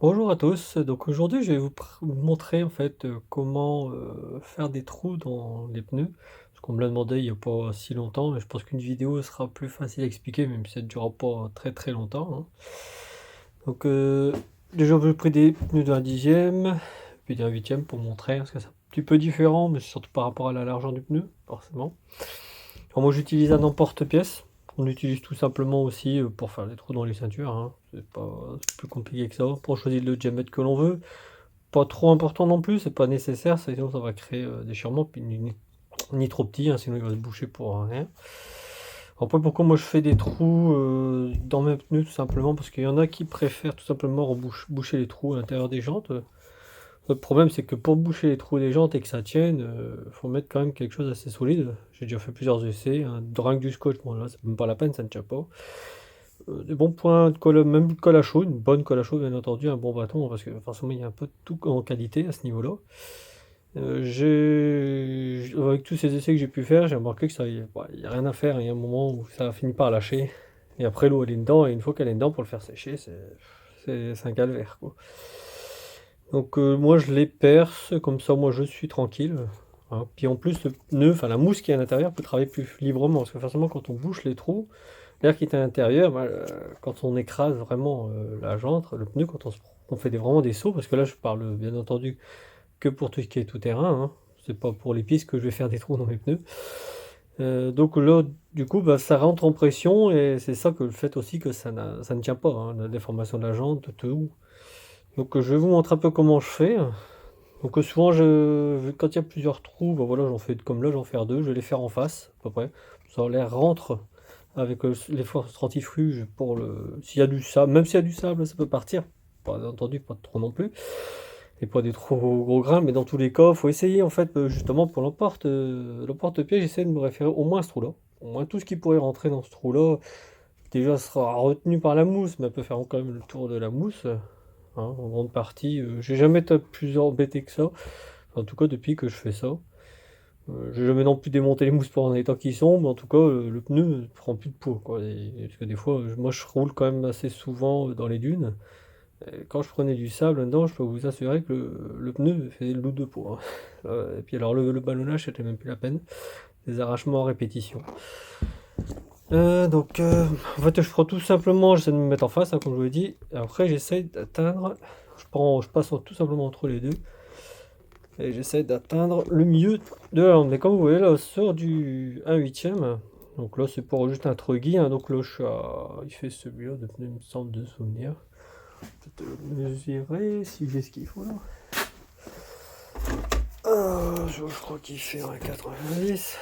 Bonjour à tous, donc aujourd'hui je vais vous montrer en fait, comment, faire des trous dans les pneus. Parce qu'on me l'a demandé il y a pas si longtemps, mais je pense qu'une vidéo sera plus facile à expliquer, même si ça ne durera pas très, très longtemps, hein. Donc, déjà j'ai pris des pneus d'un 10e, puis d'un 8e pour montrer, parce que c'est un petit peu différent, mais c'est surtout par rapport à la largeur du pneu, forcément. Alors moi j'utilise un emporte-pièce. On l'utilise tout simplement aussi, pour faire des trous dans les ceintures, hein. C'est plus compliqué que ça, pour choisir le diamètre que l'on veut. Pas trop important non plus, c'est pas nécessaire, sinon ça va créer, déchirement, puis ni trop petit, hein, sinon il va se boucher pour rien. Après pourquoi moi je fais des trous, dans mes pneus? Tout simplement parce qu'il y en a qui préfèrent tout simplement boucher les trous à l'intérieur des jantes. Le problème c'est que pour boucher les trous des jantes et que ça tienne, faut mettre quand même quelque chose d'assez solide. J'ai déjà fait plusieurs essais, hein, rien que du scotch, bon là c'est même pas la peine, ça ne tient pas. Des bons points de colle, même de colle à chaud, une bonne colle à chaud bien entendu, un bon bâton parce que forcément il y a un peu de tout en qualité à ce niveau-là. Avec tous ces essais que j'ai pu faire, j'ai remarqué que ça y bah, il y a rien à faire. Il y a un moment où ça a fini par lâcher et après l'eau elle est dedans et une fois qu'elle est dedans pour le faire sécher, c'est un calvaire, quoi. Donc moi je les perce, comme ça moi je suis tranquille, hein. Puis en plus le pneu, enfin la mousse qui est à l'intérieur peut travailler plus librement parce que forcément quand on bouche les trous, l'air qui est à l'intérieur, bah, quand on écrase vraiment, la jante, le pneu, quand on fait vraiment des sauts, parce que là je parle, bien entendu que pour tout ce qui est tout terrain, hein. C'est pas pour les pistes que je vais faire des trous dans mes pneus. Donc là, du coup, bah, ça rentre en pression et c'est ça que le fait aussi que ça ne tient pas, hein, la déformation de la jante, tout. Donc, je vais vous montrer un peu comment je fais. Donc, souvent quand il y a plusieurs trous, bah, voilà, j'en fais comme là, j'en fais 2, je vais les faire en face, à peu près. Ça, l'air rentre avec, les forces centrifuges pour le s'il y a du sable, même s'il y a du sable, ça peut partir. Bien entendu, pas trop non plus et pas des trop gros grains, mais dans tous les cas, faut essayer en fait, justement pour l'emporte-pièce, j'essaie de me référer au moins à ce trou-là. Au moins tout ce qui pourrait rentrer dans ce trou-là, déjà sera retenu par la mousse, mais elle peut faire quand même le tour de la mousse, hein, en grande partie, j'ai jamais été plus embêté que ça. En tout cas depuis que je fais ça. J'ai jamais non plus démonté les mousses pendant les temps qui sont, mais en tout cas, le pneu ne prend plus de poids, quoi et parce que des fois, moi je roule quand même assez souvent, dans les dunes. Et quand je prenais du sable dedans, je peux vous assurer que le pneu faisait le double de poids, hein. Et puis alors le ballonnage, c'était même plus la peine. Des arrachements à répétition. Donc, en fait, je prends tout simplement, j'essaie de me mettre en face, hein, comme je vous l'ai dit. Et après, j'essaie d'atteindre, je passe tout simplement entre les deux. Et j'essaie d'atteindre le milieu de la lampe. Mais comme vous voyez là, sur du 1/8. Donc là, c'est pour juste un truggy, hein. Donc là, il fait celui-là de pneu, il me semble, de souvenir. Peut-être mesurer si j'ai ce qu'il faut là. Je crois qu'il fait un 90.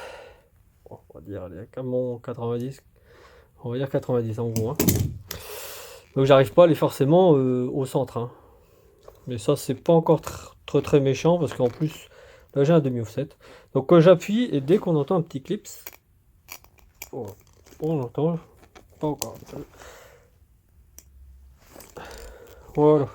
Bon, on va dire, allez, comme mon 90. On va dire 90 en gros, hein. Donc j'arrive pas à aller forcément au centre, hein. Mais ça, c'est pas encore très très méchant parce qu'en plus, là j'ai un demi-offset. Donc quand j'appuie et dès qu'on entend un petit clips, oh, on entend, pas encore. Voilà.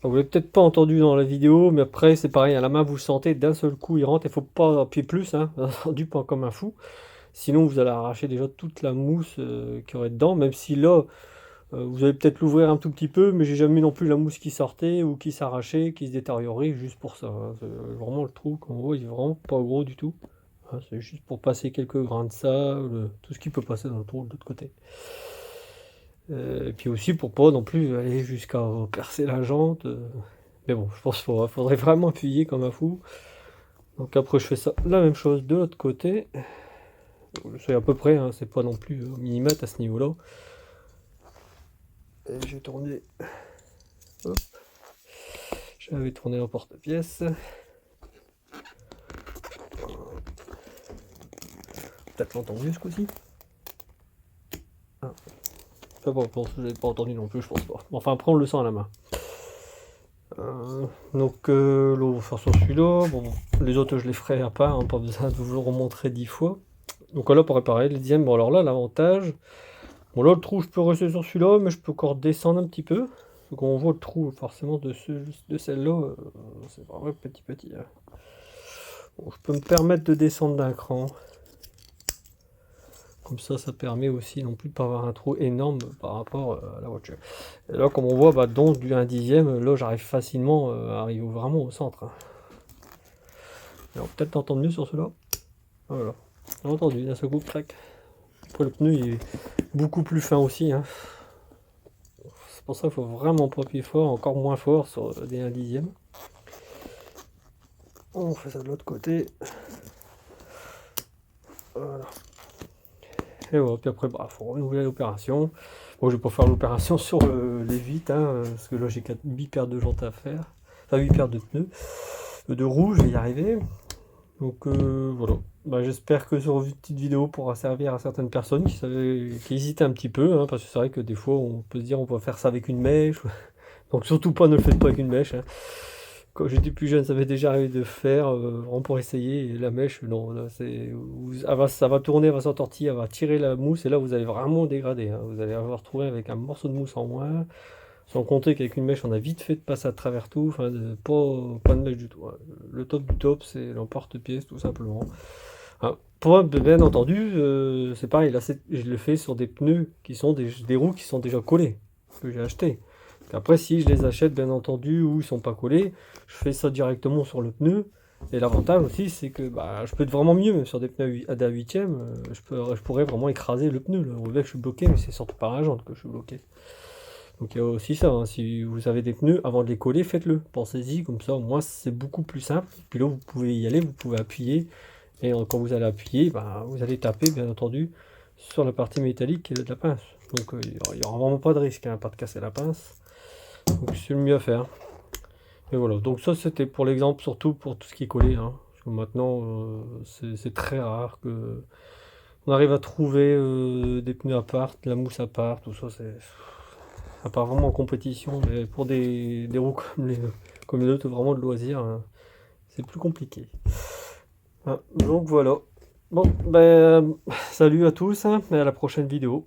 Vous l'avez peut-être pas entendu dans la vidéo, mais après c'est pareil, à la main vous le sentez, d'un seul coup il rentre, il faut pas appuyer plus, hein, bien entendu pas comme un fou. Sinon vous allez arracher déjà toute la mousse qu'il y aurait dedans, même si là vous allez peut-être l'ouvrir un tout petit peu, mais j'ai jamais eu non plus la mousse qui sortait ou qui s'arrachait, qui se détériorait juste pour ça, hein. Vraiment le trou qu'on voit il est vraiment pas gros du tout, hein, c'est juste pour passer quelques grains de sable, tout ce qui peut passer dans le trou de l'autre côté. Et puis aussi pour pas non plus aller jusqu'à percer la jante. Mais bon, je pense qu'il faudrait vraiment appuyer comme un fou. Donc après je fais ça, la même chose de l'autre côté. Je sais à peu près, hein, c'est pas non plus au millimètre à ce niveau-là. Et j'ai tourné. Hop. J'avais tourné en porte-pièce. Peut-être l'entendre mieux ce coup-ci. Ah. Ça va, je pense que vous n'avez pas entendu non plus, je pense pas. Enfin après on le sent à la main. Donc là on va faire sur celui-là. Bon, les autres je les ferai à part, hein, pas besoin de vous le remontrer 10 fois. Donc là pareil, les dixièmes, bon alors là l'avantage, bon là le trou je peux rester sur celui-là, mais je peux encore descendre un petit peu. Donc on voit le trou forcément de celle-là, c'est vraiment petit, hein. Bon, je peux me permettre de descendre d'un cran. Comme ça permet aussi non plus de pas avoir un trou énorme par rapport à la voiture. Et là, comme on voit, bah, donc du 1/10, là j'arrive facilement à arriver vraiment au centre, hein. Alors peut-être t'entendre mieux sur cela. Voilà, j'ai entendu, d'un seul coup, crac. Après le pneu il est beaucoup plus fin aussi, hein. C'est pour ça qu'il faut vraiment pas appuyer fort, encore moins fort sur des 1/10. On fait ça de l'autre côté. Voilà. Et voilà, puis après, bah, faut renouveler l'opération. Bon, je vais pas faire l'opération sur les vitres, hein, parce que là j'ai 8 paires de jantes à faire. Enfin 8 paires de pneus. De roues, je vais y arriver. Donc voilà. Bah, j'espère que cette petite vidéo pourra servir à certaines personnes qui hésitaient un petit peu, hein, parce que c'est vrai que des fois on peut se dire on peut faire ça avec une mèche. Donc surtout pas, ne le faites pas avec une mèche, hein. Quand j'étais plus jeune, ça m'est déjà arrivé de faire, vraiment pour essayer, et la mèche, non, là, ça va tourner, elle va s'entortiller, elle va tirer la mousse, et là, vous allez vraiment dégrader, hein. Vous allez avoir retrouvé avec un morceau de mousse en moins, sans compter qu'avec une mèche, on a vite fait de passer à travers tout, enfin, pas de mèche du tout, hein. Le top du top, c'est l'emporte-pièce, tout simplement. Hein, bien entendu, c'est pareil, là, je le fais sur des pneus qui sont des roues qui sont déjà collées, que j'ai acheté. Après, si je les achète, bien entendu, ou ils sont pas collés, je fais ça directement sur le pneu. Et l'avantage aussi, c'est que bah, je peux être vraiment mieux, même sur des pneus à 8e, je pourrais vraiment écraser le pneu. Là. On voit que je suis bloqué, mais c'est surtout par la jante que je suis bloqué. Donc il y a aussi ça, hein. Si vous avez des pneus, avant de les coller, faites-le. Pensez-y, comme ça, au moins c'est beaucoup plus simple. Puis là, vous pouvez y aller, vous pouvez appuyer. Et quand vous allez appuyer, bah, vous allez taper, bien entendu, sur la partie métallique de la pince. Donc il n'y aura vraiment pas de risque, hein, pas de casser la pince. Donc c'est le mieux à faire. Et voilà, donc ça c'était pour l'exemple, surtout pour tout ce qui est collé, hein. Parce que maintenant c'est très rare que on arrive à trouver des pneus à part, de la mousse à part, tout ça c'est. À part vraiment en compétition, mais pour des roues comme les autres, vraiment de loisirs, hein, c'est plus compliqué. Hein, donc voilà. Bon, ben salut à tous, hein, et à la prochaine vidéo.